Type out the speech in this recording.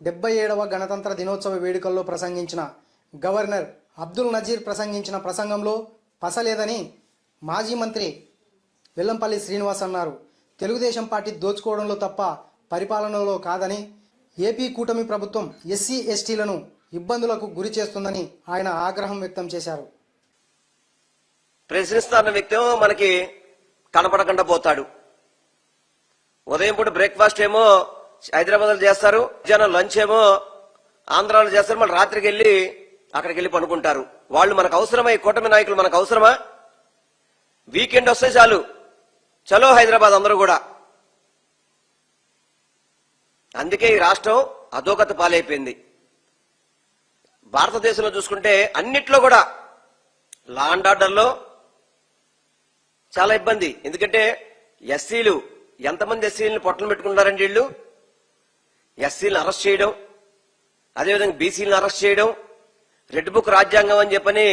77వ గణతంత్ర దినోత్సవ వేడుకల్లో ప్రసంగించిన గవర్నర్ అబ్దుల్ నజీర్ ప్రసంగించిన ప్రసంగంలో పసలేదని మాజీ మంత్రి వెల్లంపల్లి శ్రీనివాస్ అన్నారు. తెలుగుదేశం పార్టీ దోచుకోవడంలో తప్ప పరిపాలనలో కాదని, ఏపీ కూటమి ప్రభుత్వం ఎస్సీ ఎస్టీలను ఇబ్బందులకు గురి చేస్తుందని ఆయన ఆగ్రహం వ్యక్తం చేశారు. ప్రశ్నిస్తున్న వ్యక్తి మనకి కనపడకుండా పోతాడు. ఉదయం పూట బ్రేక్ఫాస్ట్ ఏమో హైదరాబాద్ లో చేస్తారు, మధ్యాహ్నం లంచ్ ఏమో ఆంధ్రాలో చేస్తారు, మళ్ళీ రాత్రికి వెళ్లి అక్కడికి వెళ్లి పనుకుంటారు. వాళ్ళు మనకు అవసరమా? ఈ కూటమి నాయకులు మనకు అవసరమా? వీకెండ్ వస్తే చాలు, చలో హైదరాబాద్ అందరూ కూడా. అందుకే ఈ రాష్ట్రం అధోగతి పాలైపోయింది. భారతదేశంలో చూసుకుంటే అన్నిట్లో కూడా లా అండ్ ఆర్డర్లో చాలా ఇబ్బంది. ఎందుకంటే ఎస్సీలు ఎంతమంది ఎస్సీలను పొట్టలు పెట్టుకుంటారండి వీళ్ళు. ఎస్సీలను అరెస్ట్ చేయడం, అదేవిధంగా బీసీలను అరెస్ట్ చేయడం, రెడ్ బుక్ రాజ్యాంగం అని చెప్పని